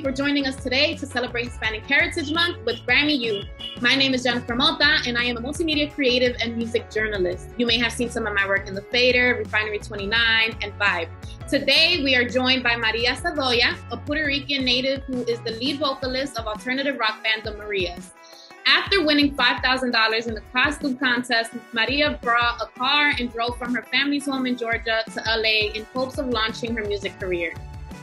for joining us today to celebrate Hispanic Heritage Month with GRAMMY U. My name is Jennifer Mota, and I am a multimedia creative and music journalist. You may have seen some of my work in The Fader, Refinery 29, and Vibe. Today, we are joined by Maria Zardoya, a Puerto Rican native who is the lead vocalist of alternative rock band The Marias. After winning $5,000 in the costume contest, Maria brought a car and drove from her family's home in Georgia to LA in hopes of launching her music career.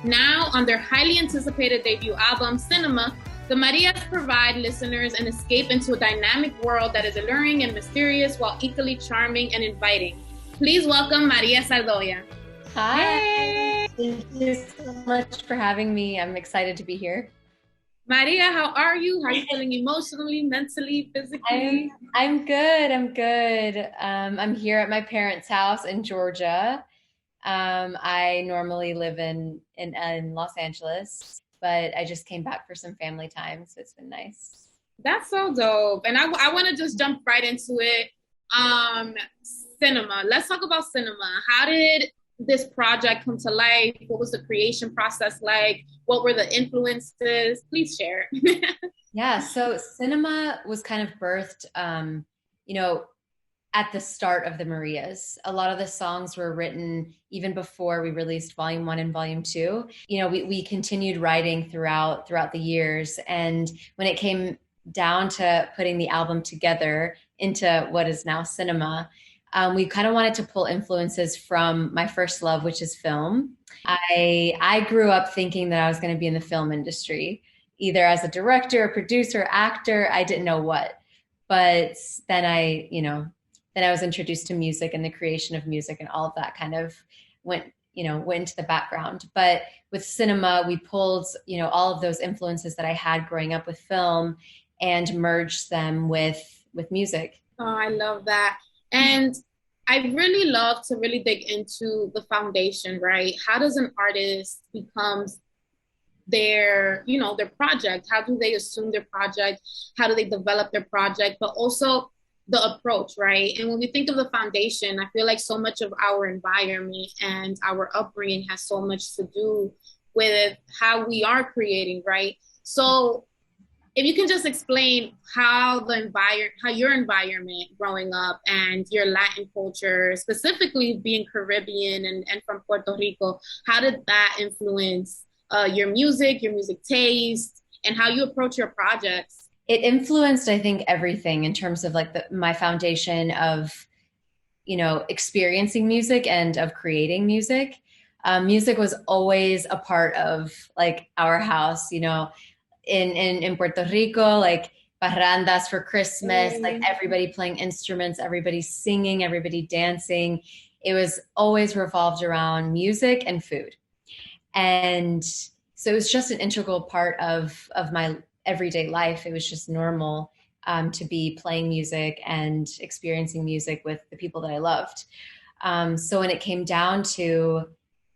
Now, on their highly anticipated debut album, Cinema, the Marias provide listeners an escape into a dynamic world that is alluring and mysterious while equally charming and inviting. Please welcome Maria Zardoya. Hi. Thank you so much for having me. I'm excited to be here. Maria, how are you? How are you feeling emotionally, mentally, physically? I'm good. I'm here at my parents' house in Georgia. I normally live in Los Angeles, but I just came back for some family time, so it's been nice. That's so dope. And I want to just jump right into it. Cinema. Let's talk about Cinema. How did this project come to life? What was the creation process like? What were the influences? Please share. Yeah, so Cinema was kind of birthed, at the start of the Marias. A lot of the songs were written even before we released Volume 1 and Volume 2. We continued writing throughout the years. And when it came down to putting the album together into what is now Cinema, we kind of wanted to pull influences from my first love, which is film. I grew up thinking that I was going to be in the film industry, either as a director, producer, actor. I didn't know what. But then I was introduced to music and the creation of music, and all of that kind of went into the background. But with Cinema, we pulled, all of those influences that I had growing up with film and merged them with music. Oh, I love that. And I really love to really dig into the foundation, right? How does an artist become their project? How do they assume their project? How do they develop their project? But also the approach, right? And when we think of the foundation, I feel like so much of our environment and our upbringing has so much to do with how we are creating, right? So if you can just explain how your environment growing up and your Latin culture, specifically being Caribbean and from Puerto Rico, how did that influence your music taste, and how you approach your projects? It influenced, I think, everything in terms of my foundation of, experiencing music and of creating music. Music was always a part of our house, in Puerto Rico, parrandas for Christmas, everybody playing instruments, everybody singing, everybody dancing. It was always revolved around music and food. And so it was just an integral part of my everyday life. It was just normal to be playing music and experiencing music with the people that I loved. So when it came down to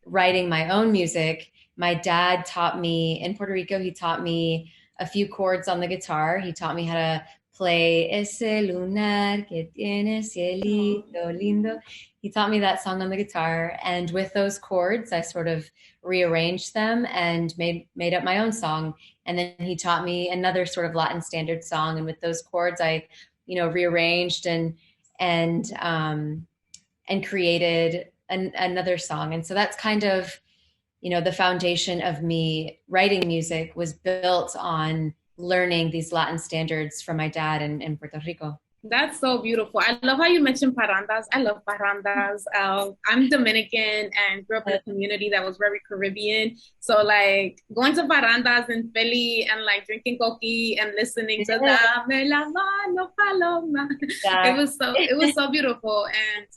writing my own music, my dad taught me, in Puerto Rico, he taught me a few chords on the guitar. He taught me how to play Ese lunar que tiene cielito lindo. He taught me that song on the guitar. And with those chords, I sort of rearranged them and made up my own song. And then he taught me another sort of Latin standard song. And with those chords, I, rearranged and created another song. And so that's kind of, the foundation of me writing music was built on learning these Latin standards from my dad in Puerto Rico. That's so beautiful. I love how you mentioned parrandas. I love parrandas. I'm Dominican and grew up in a community that was very Caribbean. So going to parrandas in Philly and drinking coqui and listening to Dame la mano paloma. It was so beautiful. And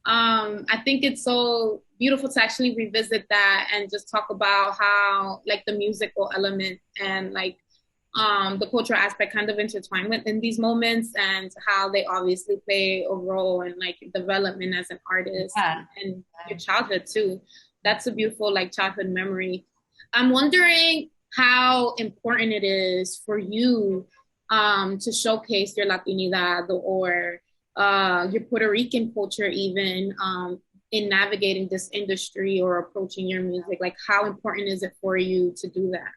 I think it's so beautiful to actually revisit that and just talk about how the musical element and the cultural aspect kind of intertwine within these moments, and how they obviously play a role in development as an artist and your childhood too. That's a beautiful childhood memory. I'm wondering how important it is for you to showcase your Latinidad or your Puerto Rican culture even in navigating this industry or approaching your music. How important is it for you to do that?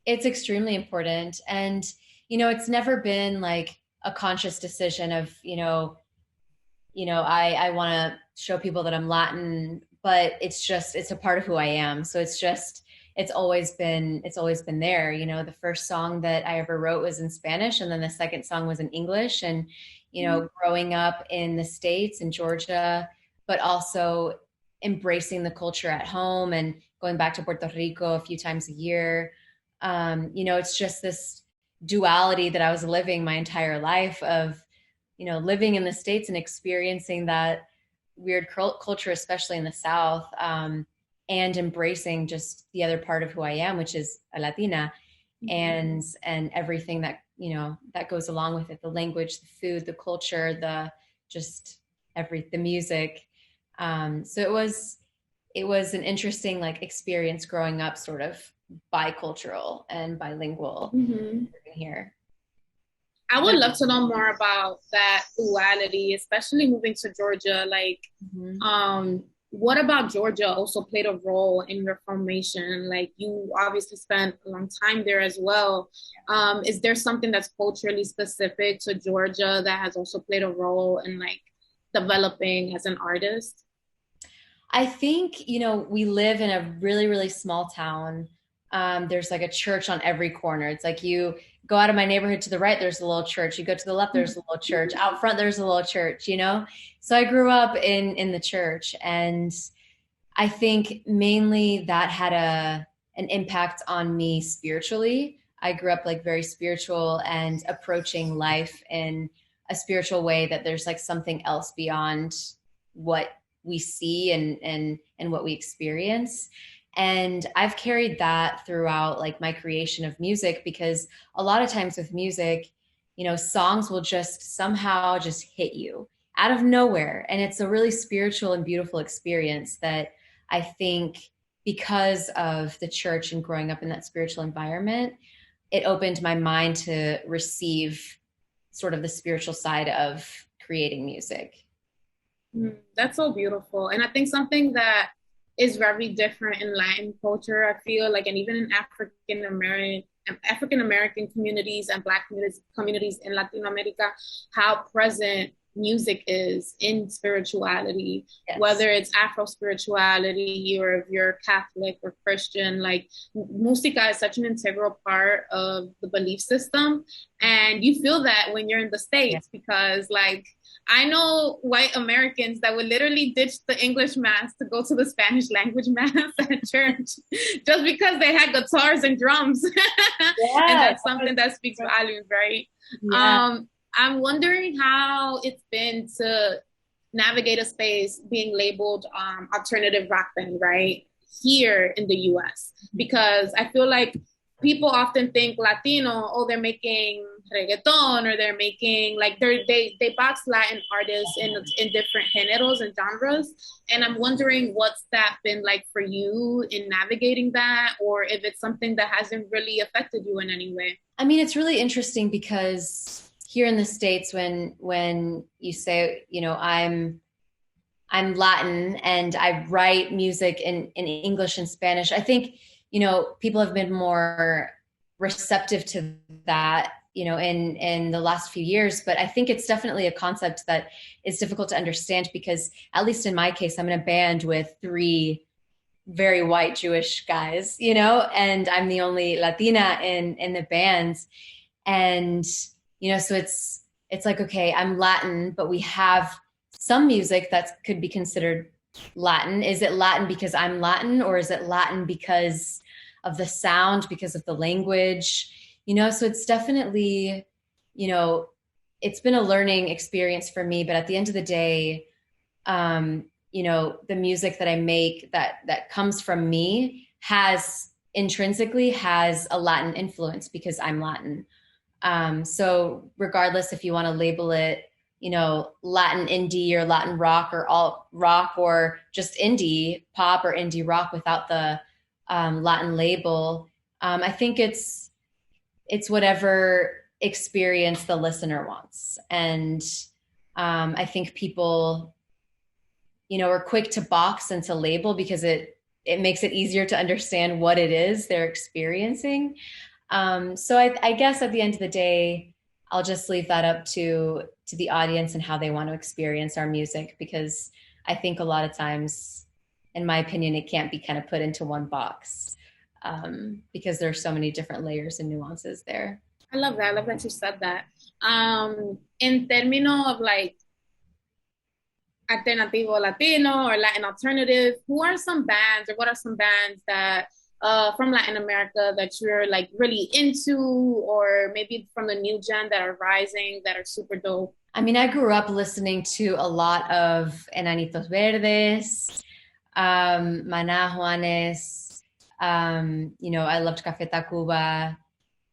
It's extremely important. And, it's never been like a conscious decision of, I want to show people that I'm Latin, but it's a part of who I am. So it's always been there. The first song that I ever wrote was in Spanish, and then the second song was in English. And, growing up in the States, in Georgia, but also embracing the culture at home and going back to Puerto Rico a few times a year. It's just this duality that I was living my entire life of, living in the States and experiencing that weird culture, especially in the South, and embracing just the other part of who I am, which is a Latina, and everything that, that goes along with it, the language, the food, the culture, the music. So it was an interesting like experience growing up sort of bicultural and bilingual here. I would love to know more about that duality, especially moving to Georgia. Like, what about Georgia also played a role in your formation? Like, you obviously spent a long time there as well. Is there something that's culturally specific to Georgia that has also played a role in like developing as an artist? I think, we live in a really, really small town. There's like a church on every corner. It's like you go out of my neighborhood to the right, there's a little church. You go to the left, there's a little church. Out front, there's a little church, So I grew up in the church, and I think mainly that had an impact on me spiritually. I grew up like very spiritual and approaching life in a spiritual way, that there's like something else beyond what we see and what we experience. And I've carried that throughout like my creation of music, because a lot of times with music, songs will just somehow just hit you out of nowhere. And it's a really spiritual and beautiful experience that I think, because of the church and growing up in that spiritual environment, it opened my mind to receive sort of the spiritual side of creating music. That's so beautiful. And I think something that is very different in Latin culture, I feel like, and even in African American communities and Black communities in Latin America, how present music is in spirituality. Yes. Whether it's Afro spirituality or if you're Catholic or Christian, like música is such an integral part of the belief system. And you feel that when you're in the States, yes. Because like, I know white Americans that would literally ditch the English mass to go to the Spanish language mass at church just because they had guitars and drums. Yeah, and that's something that speaks volumes, right? Yeah. I'm wondering how it's been to navigate a space being labeled alternative rock band, right? Here in the US, because I feel like people often think Latino, oh, they're making reggaeton, or they're making like they box Latin artists in different géneros and genres. And I'm wondering what's that been like for you in navigating that, or if it's something that hasn't really affected you in any way. I mean, it's really interesting because here in the States, when you say, I'm Latin and I write music in English and Spanish, I think, people have been more receptive to that, in the last few years. But I think it's definitely a concept that is difficult to understand, because at least in my case, I'm in a band with 3 very white Jewish guys, and I'm the only Latina in the band. And, so it's like, okay, I'm Latin, but we have some music that could be considered Latin. Is it Latin because I'm Latin, or is it Latin because of the sound, because of the language? So it's definitely, it's been a learning experience for me. But at the end of the day, the music that I make that comes from me intrinsically has a Latin influence, because I'm Latin. So regardless if you want to label it, Latin indie or Latin rock or alt rock, or just indie pop or indie rock without the Latin label, I think it's whatever experience the listener wants. And I think people, are quick to box and to label because it makes it easier to understand what it is they're experiencing. So I guess at the end of the day, I'll just leave that up to the audience and how they want to experience our music, because I think a lot of times, in my opinion, it can't be kind of put into one box, because there's so many different layers and nuances there. I love that. I love that you said that. In términos of like alternativo Latino or Latin alternative, who are some bands or what are some bands that from Latin America that you're like really into, or maybe from the new gen that are rising that are super dope? I mean, I grew up listening to a lot of Enanitos Verdes, Maná Juanes. I loved Café Tacuba.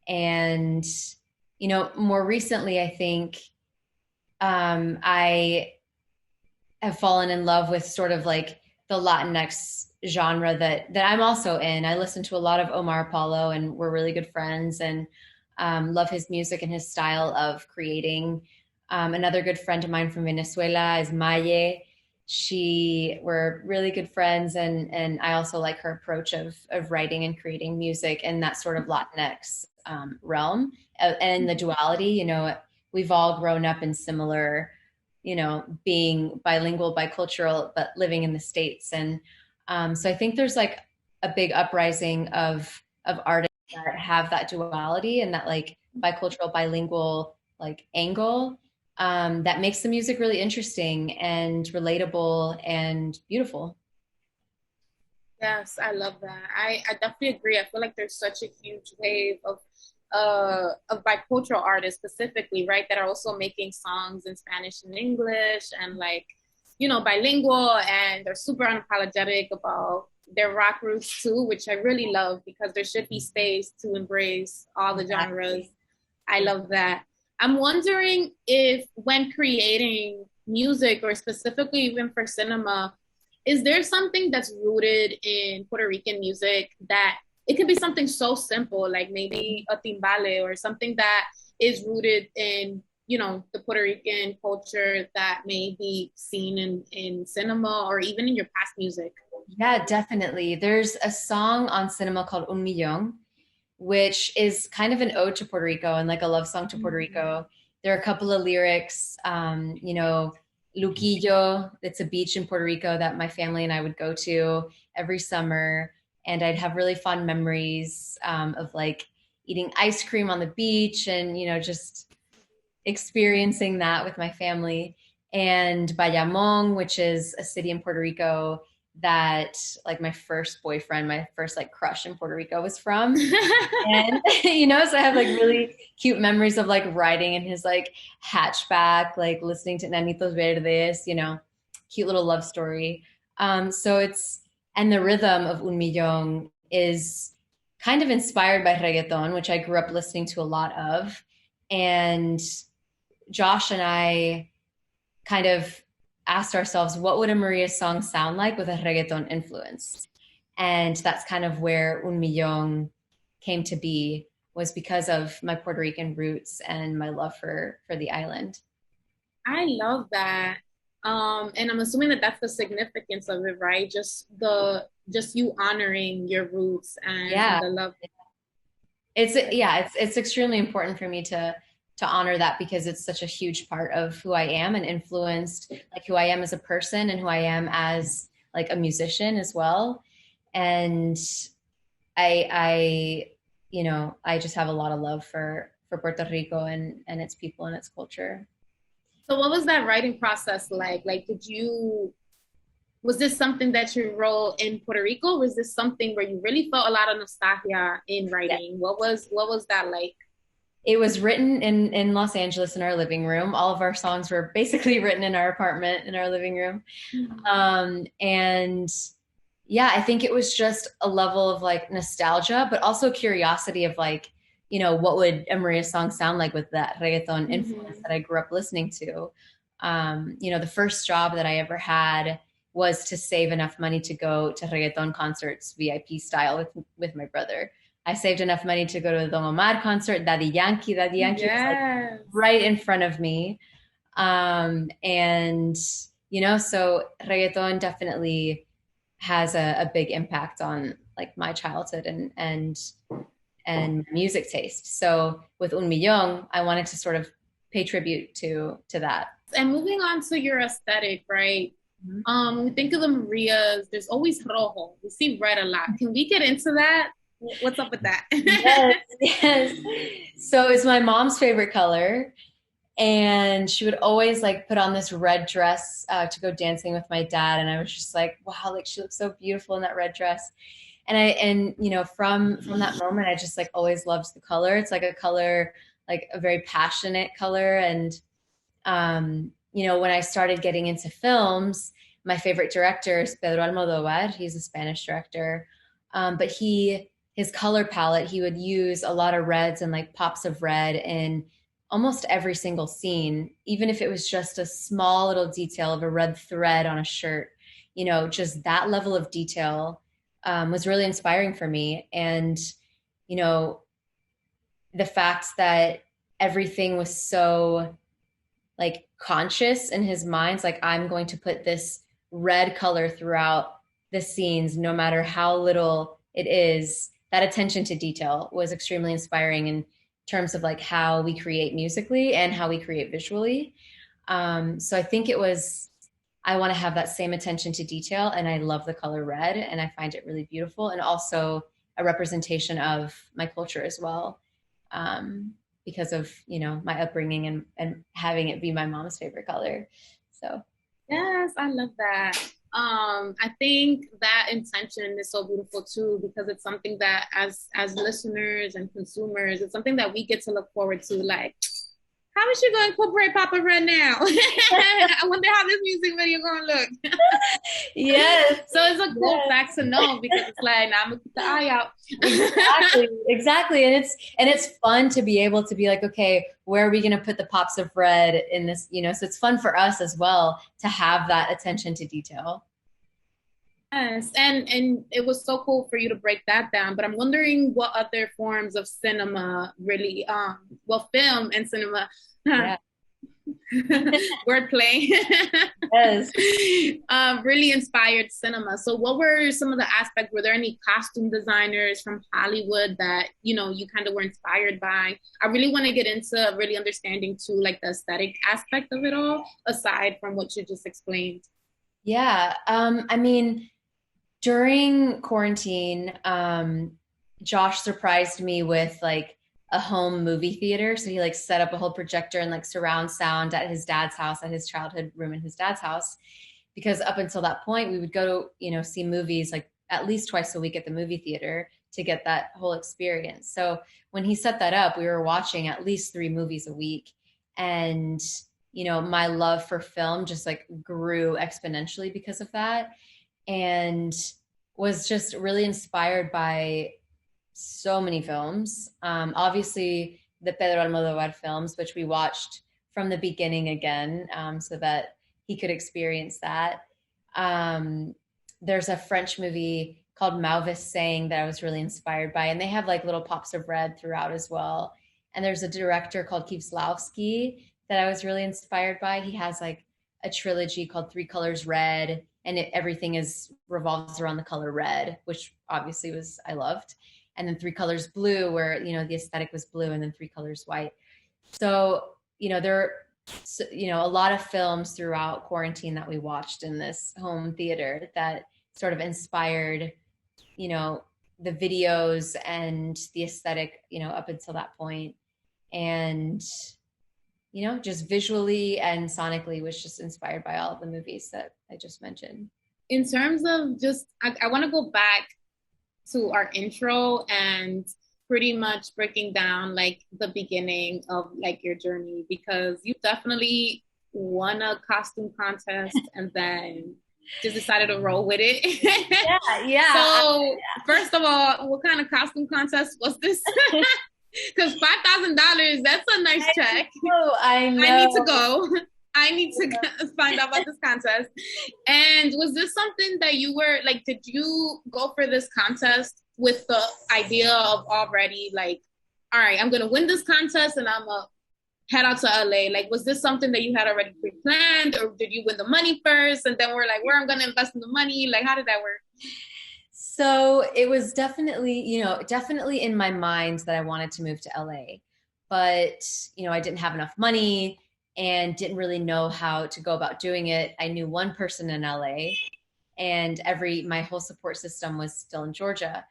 And, more recently, I think I have fallen in love with sort of like the Latinx genre that I'm also in. I listen to a lot of Omar Apollo, and we're really good friends, and love his music and his style of creating. Another good friend of mine from Venezuela is Maye. We're really good friends, and I also like her approach of writing and creating music in that sort of Latinx realm, and the duality. We've all grown up in similar, being bilingual, bicultural, but living in the States. And so I think there's like a big uprising of artists that have that duality and that like bicultural, bilingual like angle, that makes the music really interesting and relatable and beautiful. Yes, I love that. I definitely agree. I feel like there's such a huge wave of bicultural artists specifically, right, that are also making songs in Spanish and English and like, bilingual, and they're super unapologetic about their rock roots too, which I really love because there should be space to embrace all the genres. I love that. I'm wondering if when creating music or specifically even for cinema, is there something that's rooted in Puerto Rican music that it could be something so simple, like maybe a timbale or something that is rooted in, the Puerto Rican culture that may be seen in cinema or even in your past music? Yeah, definitely. There's a song on cinema called Un Millón, which is kind of an ode to Puerto Rico and like a love song to Puerto Rico. There are a couple of lyrics, Luquillo, it's a beach in Puerto Rico that my family and I would go to every summer. And I'd have really fond memories, of like eating ice cream on the beach and, just experiencing that with my family. And Bayamon, which is a city in Puerto Rico that like my first boyfriend, my first like crush in Puerto Rico was from. And, so I have like really cute memories of like riding in his like hatchback, like listening to Nanitos Verdes, cute little love story. And the rhythm of Un Millón is kind of inspired by reggaeton, which I grew up listening to a lot of. And Josh and I kind of asked ourselves, what would a Maria song sound like with a reggaeton influence? And that's kind of where Un Millón came to be, was because of my Puerto Rican roots and my love for the island. I love that. And I'm assuming that that's the significance of it, right? Just you honoring your roots and Yeah. the love. It's extremely important for me to honor that, because it's such a huge part of who I am and influenced like who I am as a person and who I am as like a musician as well. And I I just have a lot of love for Puerto Rico and its people and its culture. So what was that writing process like? Like, was this something that you wrote in Puerto Rico? Was this something where you really felt a lot of nostalgia in writing? Yeah. What was that like? It was written in Los Angeles in our living room. All of our songs were basically written in our apartment in our living room. And yeah, I think it was just a level of like nostalgia, but also curiosity of like, what would a Maria song sound like with that reggaeton influence that I grew up listening to? The first job that I ever had was to save enough money to go to reggaeton concerts, VIP style, with my brother. I saved enough money to go to a Don Omar concert, Daddy Yankee. Daddy Yankee was like right in front of me. And, so reggaeton definitely has a big impact on like my childhood and and music taste. So with Un Millón, I wanted to sort of pay tribute to that. And moving on to your aesthetic, right? When we think of the Marias, there's always rojo. We see red a lot. Can we get into that? What's up with that? Yes. So it's my mom's favorite color. And she would always like put on this red dress to go dancing with my dad. And I was just like, wow, like she looks so beautiful in that red dress. And you know, from that moment, I just like always loved the color. It's like a color, like a very passionate color. And, you know, when I started getting into films, my favorite director is Pedro Almodovar. He's a Spanish director. But his color palette, he would use a lot of reds and like pops of red in almost every single scene, even if it was just a small little detail of a red thread on a shirt, you know, just that level of detail was really inspiring for me. And, you know, the fact that everything was so like conscious in his mind, like I'm going to put this red color throughout the scenes, no matter how little it is. That attention to detail was extremely inspiring in terms of like how we create musically and how we create visually. So I think I want to have that same attention to detail, and I love the color red and I find it really beautiful, and also a representation of my culture as well. Because of, you know, my upbringing and having it be my mom's favorite color. So. Yes, I love that. I think that intention is so beautiful too, because it's something that as listeners and consumers, it's something that we get to look forward to. Like, how is she going to incorporate Papa Red now? I wonder how this music video going to look. Yes. So it's a cool fact to know, because it's like, now I'm going to keep the eye out. Exactly. And it's fun to be able to be like, okay, where are we going to put the pops of red in this, you know? So it's fun for us as well to have that attention to detail. Yes, and it was so cool for you to break that down. But I'm wondering what other forms of cinema really, film and cinema, yeah. Wordplay, yes, really inspired cinema. So what were some of the aspects? Were there any costume designers from Hollywood that, you know, you kind of were inspired by? I really want to get into really understanding too, like the aesthetic aspect of it all, aside from what you just explained. Yeah, I mean, during quarantine, Josh surprised me with like a home movie theater. So he like set up a whole projector and like surround sound at his dad's house, at his childhood room in his dad's house. Because up until that point, we would go to, you know, see movies like at least twice a week at the movie theater to get that whole experience. So when he set that up, we were watching at least 3 movies a week. And, you know, my love for film just like grew exponentially because of that. And was just really inspired by so many films. Obviously, the Pedro Almodovar films, which we watched from the beginning again, so that he could experience that. There's a French movie called Mauvais Saying that I was really inspired by, and they have like little pops of red throughout as well. And there's a director called Kieslowski that I was really inspired by. He has like a trilogy called 3 Colors Red, and everything revolves around the color red, which obviously I loved. And then 3 Colors Blue, where, you know, the aesthetic was blue, and then 3 Colors White. So, you know, there are, you know, a lot of films throughout quarantine that we watched in this home theater that sort of inspired, you know, the videos and the aesthetic, you know, up until that point. And, you know, just visually and sonically was just inspired by all of the movies that I just mentioned. In terms of just, I want to go back to our intro and pretty much breaking down like the beginning of like your journey, because you definitely won a costume contest and then just decided to roll with it. Yeah. So first of all, what kind of costume contest was this? Because $5,000, that's a nice check. I know. I need to go. I need to find out about this contest. And was this something that you were like, did you go for this contest with the idea of already like, all right, I'm going to win this contest and I'm going to head out to LA? Like, was this something that you had already pre-planned, or did you win the money first and then we're like, where I'm going to invest in the money? Like, how did that work? So it was definitely, definitely in my mind that I wanted to move to LA, but, I didn't have enough money and didn't really know how to go about doing it. I knew one person in LA, and my whole support system was still in Georgia.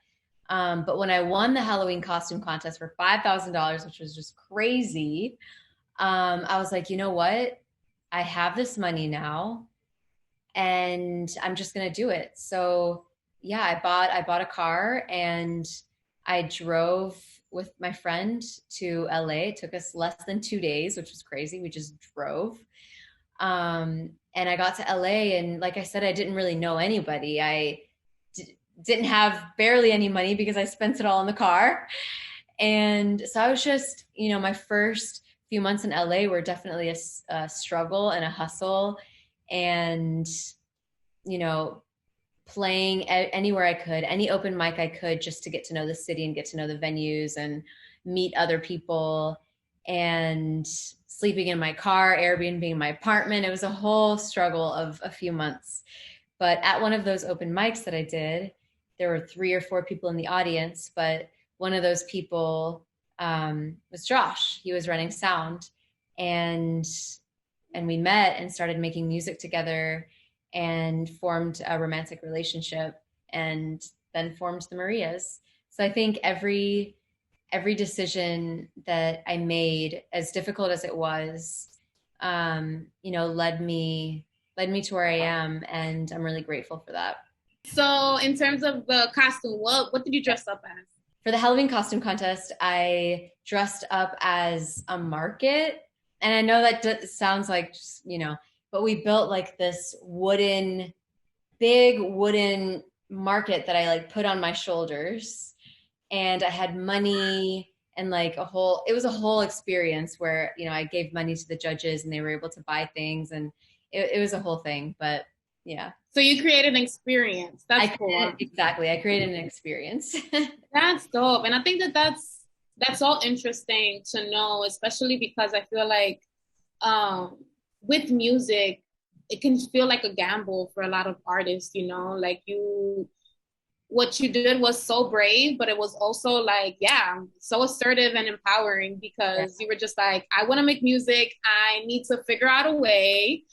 But when I won the Halloween costume contest for $5,000, which was just crazy, I was like, you know what? I have this money now, and I'm just gonna do it. So yeah, I bought a car and I drove with my friend to LA. It took us less than 2 days, which was crazy. We just drove. And I got to LA, and like I said, I didn't really know anybody. Didn't have barely any money because I spent it all in the car. And so I was just, my first few months in LA were definitely a struggle and a hustle, and, you know, playing anywhere I could, any open mic I could, just to get to know the city and get to know the venues and meet other people, and sleeping in my car, Airbnb in my apartment. It was a whole struggle of a few months. But at one of those open mics that I did, there were 3 or 4 people in the audience, but one of those people was Josh. He was running sound, and we met and started making music together and formed a romantic relationship, and then formed the Marias. So I think every decision that I made, as difficult as it was, led me to where I am, and I'm really grateful for that. So in terms of the costume, what did you dress up as? For the Halloween costume contest, I dressed up as a market. And I know that sounds like, but we built like this big wooden market that I like put on my shoulders. And I had money, and like it was a whole experience where, I gave money to the judges and they were able to buy things, and it was a whole thing. But yeah. So you created an experience. That's cool. Exactly. I created an experience. That's dope. And I think that's all interesting to know, especially because I feel like with music, it can feel like a gamble for a lot of artists, like what you did was so brave, but it was also like, yeah, so assertive and empowering, because you were just like, I want to make music. I need to figure out a way.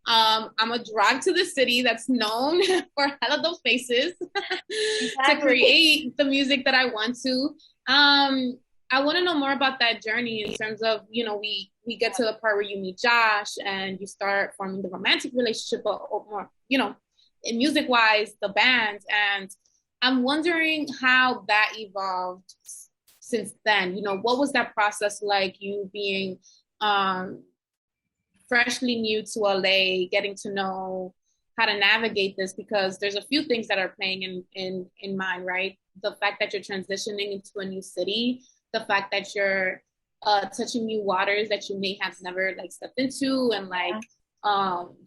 I'm gonna drive to the city that's known for hella dope faces to create the music that I want to. I want to know more about that journey in terms of, we get to the part where you meet Josh and you start forming the romantic relationship, or more, music wise, the band. And I'm wondering how that evolved since then. What was that process like, you being freshly new to LA, getting to know how to navigate this, because there's a few things that are playing in mind, right? The fact that you're transitioning into a new city, the fact that you're touching new waters that you may have never like stepped into, and like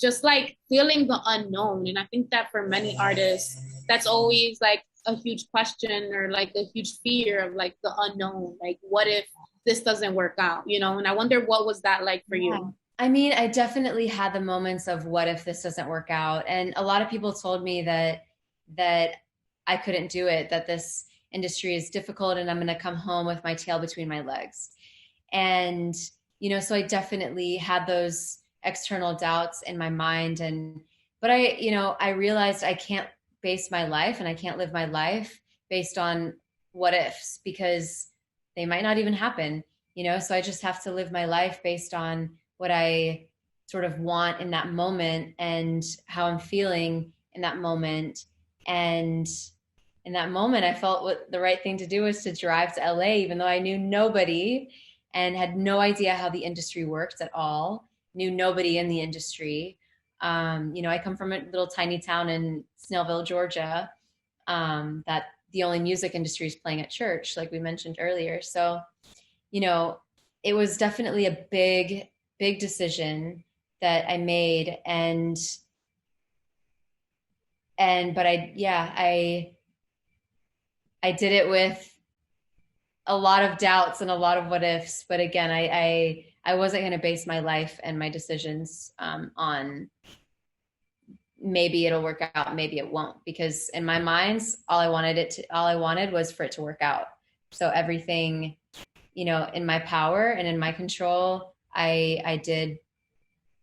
just like feeling the unknown. And I think that for many artists, that's always like a huge question, or like a huge fear of like the unknown. Like, what if this doesn't work out, And I wonder, what was that like for you? I mean, I definitely had the moments of what if this doesn't work out. And a lot of people told me that I couldn't do it, that this industry is difficult and I'm going to come home with my tail between my legs. And, so I definitely had those external doubts in my mind. But I realized I can't base my life, and I can't live my life based on what ifs, because they might not even happen, so I just have to live my life based on what I sort of want in that moment and how I'm feeling in that moment. And in that moment, I felt what the right thing to do was to drive to LA, even though I knew nobody and had no idea how the industry worked at all, knew nobody in the industry. I come from a little tiny town in Snellville, Georgia, that the only music industry is playing at church, like we mentioned earlier. So, it was definitely a big decision that I made. But I did it with a lot of doubts and a lot of what ifs. But again, I wasn't going to base my life and my decisions on maybe it'll work out, maybe it won't, because in my mind, all I wanted was for it to work out. So everything, you know, in my power and in my control, I did,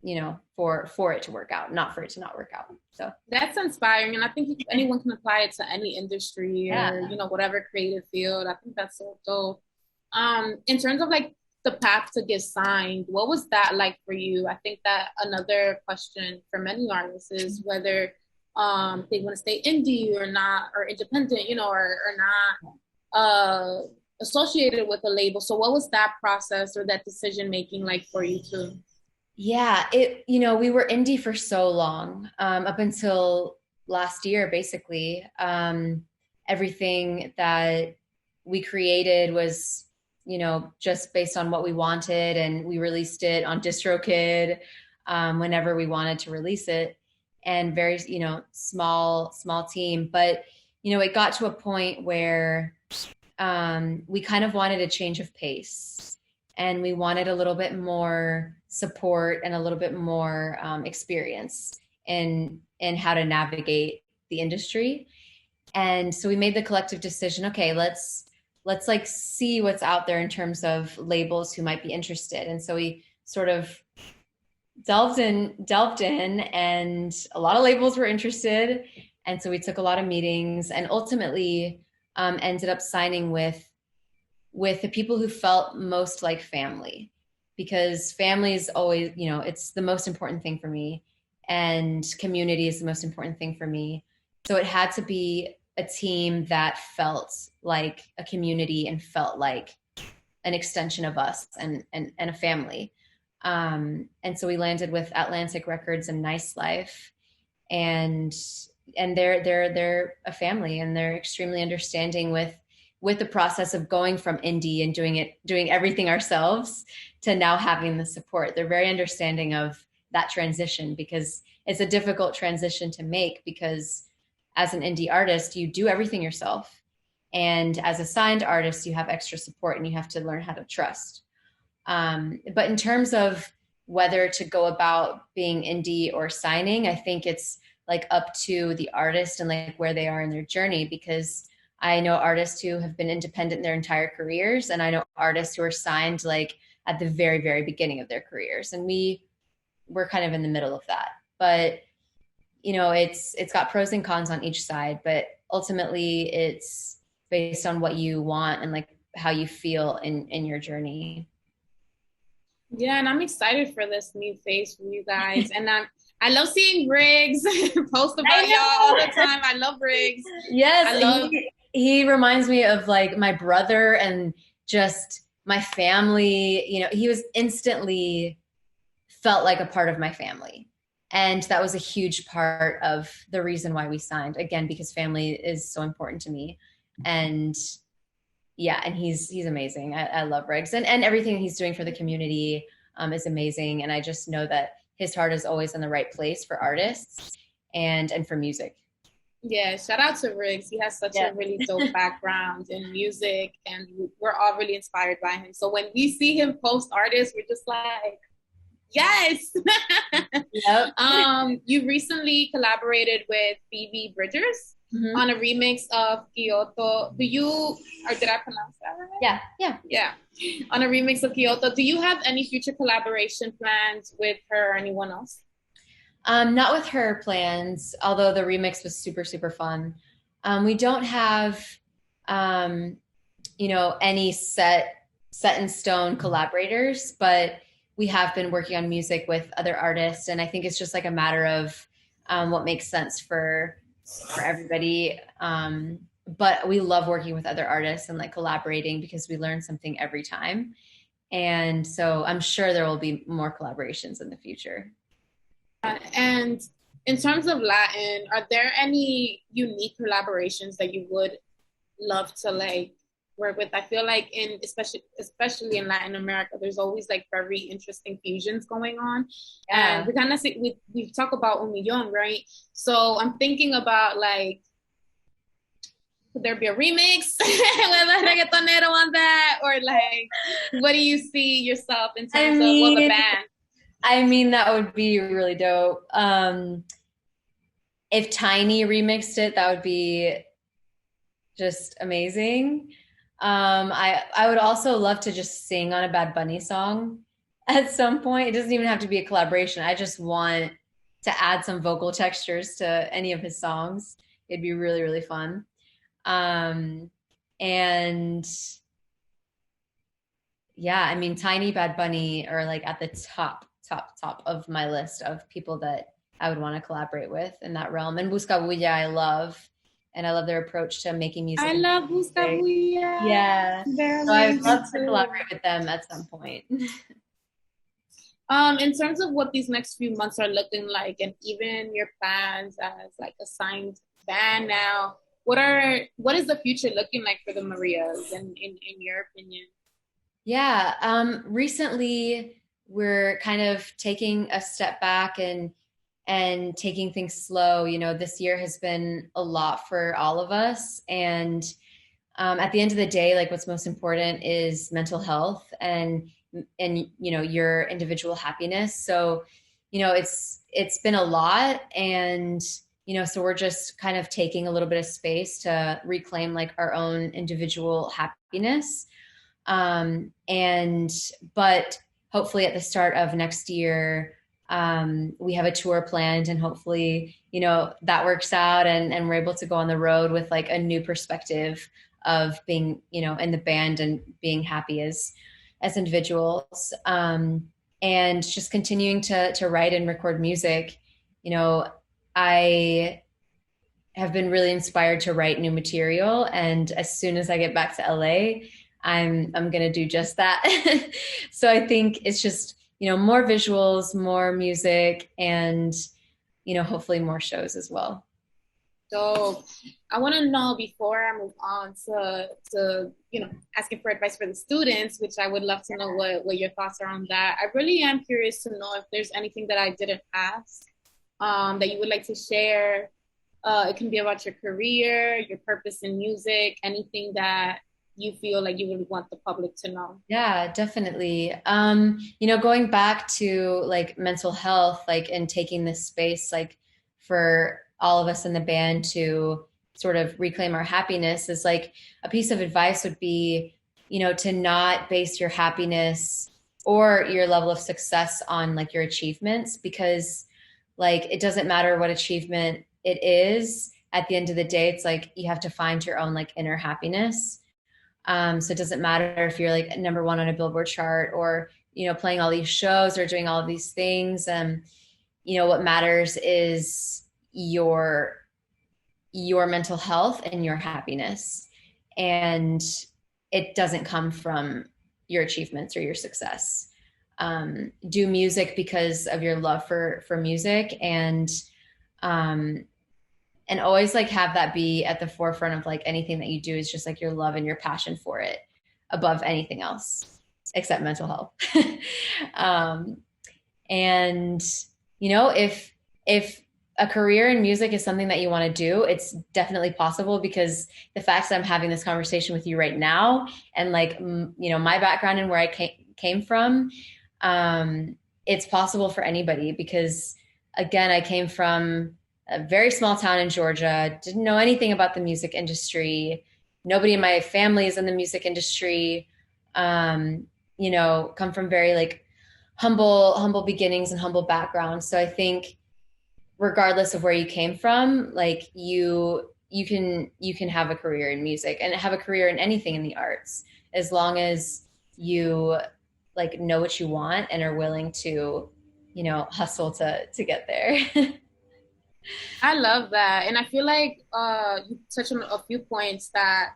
you know, for it to work out, not for it to not work out. So that's inspiring, and I think anyone can apply it to any industry or you know, whatever creative field. I think that's so dope. In terms of like the path to get signed, what was that like for you? I think that another question for many artists is whether they want to stay indie or not, or independent, you know, or not associated with a label. So what was that process or that decision making like for you too? Yeah, you know, we were indie for so long, up until last year, basically. Everything that we created was, you know, just based on what we wanted, and we released it on DistroKid whenever we wanted to release it, and very, you know, small team. But, you know, it got to a point where we kind of wanted a change of pace, and we wanted a little bit more support and a little bit more experience in how to navigate the industry. And so we made the collective decision, okay, let's like see what's out there in terms of labels who might be interested. And so we sort of delved in, and a lot of labels were interested. And so we took a lot of meetings, and ultimately ended up signing with the people who felt most like family, because family is always, you know, it's the most important thing for me, and community is the most important thing for me. So it had to be a team that felt like a community and felt like an extension of us and a family. And so we landed with Atlantic Records and Nice Life, and they're a family, and they're extremely understanding with the process of going from indie and doing everything ourselves to now having the support. They're very understanding of that transition, because it's a difficult transition to make, because as an indie artist, you do everything yourself. And as a signed artist, you have extra support, and you have to learn how to trust. But in terms of whether to go about being indie or signing, I think it's like up to the artist and like where they are in their journey, because I know artists who have been independent their entire careers, and I know artists who are signed like at the very, very beginning of their careers. And we're kind of in the middle of that. But, you know, it's got pros and cons on each side, but ultimately it's based on what you want and like how you feel in your journey. Yeah, and I'm excited for this new phase for you guys. And I love seeing Riggs post about y'all all the time. I love Riggs. Yes, he reminds me of like my brother and just my family. You know, he was instantly felt like a part of my family. And that was a huge part of the reason why we signed, again, because family is so important to me. And yeah, and he's amazing. I love Riggs, and everything he's doing for the community is amazing. And I just know that his heart is always in the right place for artists and for music. Yeah, shout out to Riggs. He has such a really dope background in music, and we're all really inspired by him. So when we see him post artists, we're just like, yes. Yep. You recently collaborated with Phoebe Bridgers on a remix of Kyoto. Did I pronounce that right? Yeah. On a remix of Kyoto. Do you have any future collaboration plans with her or anyone else? Not with her plans, although the remix was super, super fun. We don't have, you know, any set in stone collaborators, but we have been working on music with other artists. And I think it's just like a matter of what makes sense for everybody. But we love working with other artists and like collaborating, because we learn something every time. And so I'm sure there will be more collaborations in the future. And in terms of Latin, are there any unique collaborations that you would love to like work with? I feel like especially in Latin America, there's always like very interesting fusions going on. Yeah. And we kind of we talk about Un Millón, right? So I'm thinking about like, could there be a remix with a reggaetonero on that? Or like, what do you see yourself in terms of the band? I mean, that would be really dope. if Tiny remixed it, that would be just amazing. I would also love to just sing on a Bad Bunny song at some point. It doesn't even have to be a collaboration. I just want to add some vocal textures to any of his songs. It'd be really, really fun. Um, and yeah, I mean, Tiny, Bad Bunny are like at the top of my list of people that I would want to collaborate with in that realm. And Buscabulla, I love, and I love their approach to making music. I love Buscabulla. Yeah, so I would love to collaborate with them at some point. In terms of what these next few months are looking like, and even your plans as like a signed band now, what is the future looking like for the Marias, in your opinion? Yeah, recently we're kind of taking a step back and taking things slow. You know, this year has been a lot for all of us, and at the end of the day, like what's most important is mental health and you know your individual happiness. So, you know, it's been a lot, and you know, so we're just kind of taking a little bit of space to reclaim like our own individual happiness. And but hopefully at the start of next year, we have a tour planned, and hopefully, you know, that works out, and we're able to go on the road with like a new perspective of being, you know, in the band and being happy as individuals. And just continuing to write and record music. You know, I have been really inspired to write new material, and as soon as I get back to LA, I'm gonna do just that. So I think it's just, you know, more visuals, more music, and you know, hopefully more shows as well. So I want to know, before I move on to asking for advice for the students, which I would love to know what your thoughts are on that. I really am curious to know if there's anything that I didn't ask, that you would like to share. It can be about your career, your purpose in music, anything that you feel like you would want the public to know. Yeah, definitely. You know, going back to like mental health, like and taking this space, like for all of us in the band to sort of reclaim our happiness, is like a piece of advice would be, you know, to not base your happiness or your level of success on like your achievements, because like it doesn't matter what achievement it is. At the end of the day, it's like you have to find your own like inner happiness. So it doesn't matter if you're like number one on a Billboard chart, or, you know, playing all these shows or doing all of these things. You know, what matters is your mental health and your happiness. And it doesn't come from your achievements or your success. Do music because of your love for music, and always like have that be at the forefront of like anything that you do, is just like your love and your passion for it above anything else except mental health. um, and you know, if a career in music is something that you want to do, it's definitely possible, because the fact that I'm having this conversation with you right now, and like, you know, my background and where I came from, it's possible for anybody, because again, I came from a very small town in Georgia, didn't know anything about the music industry. Nobody in my family is in the music industry. You know, come from very like humble beginnings and humble backgrounds. So I think regardless of where you came from, like you can have a career in music and have a career in anything in the arts, as long as you like know what you want and are willing to, you know, hustle to get there. I love that. And I feel like you touched on a few points that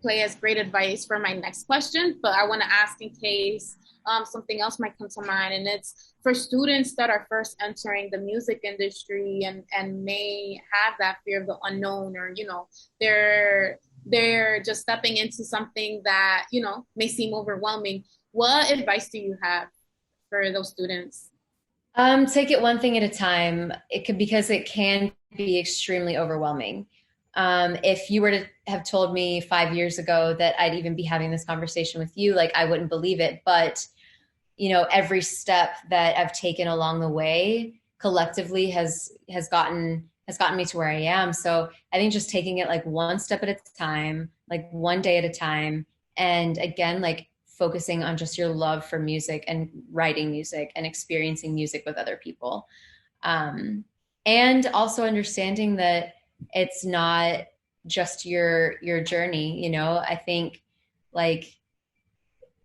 play as great advice for my next question, but I want to ask in case something else might come to mind. And it's for students that are first entering the music industry, and may have that fear of the unknown, or, you know, they're just stepping into something that, you know, may seem overwhelming. What advice do you have for those students? Take it one thing at a time. Because it can be extremely overwhelming. If you were to have told me 5 years ago that I'd even be having this conversation with you, like I wouldn't believe it. But, you know, every step that I've taken along the way collectively has gotten me to where I am. So I think just taking it like one step at a time, like one day at a time. And again, like focusing on just your love for music and writing music and experiencing music with other people. And also understanding that it's not just your journey, you know. I think like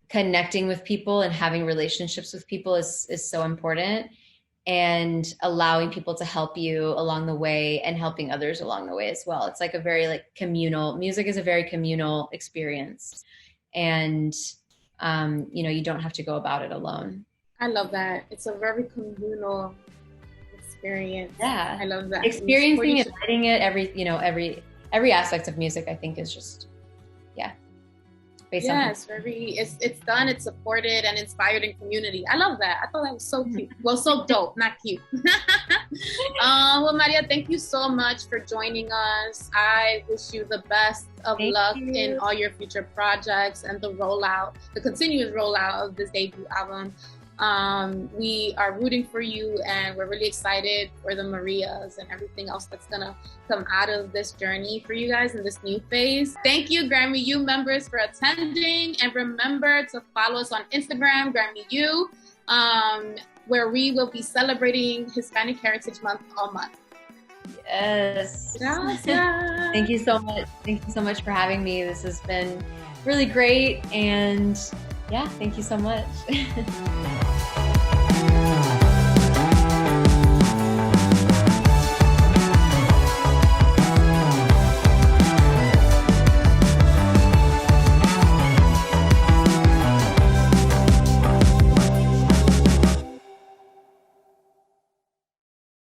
connecting with people and having relationships with people is so important, and allowing people to help you along the way and helping others along the way as well. It's like a very like communal, music is a very communal experience. And, you know, you don't have to go about it alone. I love that. It's a very communal experience. Yeah. I love that. Experiencing it, writing it, every aspect of music, I think is just, yeah. It's done, it's supported and inspired in community. I love that. I thought that was so cute. Well, so dope, not cute. Well, Maria, thank you so much for joining us. I wish you the best of luck in all your future projects and the continuous rollout of this debut album. We are rooting for you, and we're really excited for the Marias and everything else that's gonna come out of this journey for you guys in this new phase. Thank you, Grammy U members, for attending, and remember to follow us on Instagram, Grammy U, where we will be celebrating Hispanic Heritage Month all month. Yes. Gracias. Thank you so much. Thank you so much for having me. This has been really great, and yeah, thank you so much.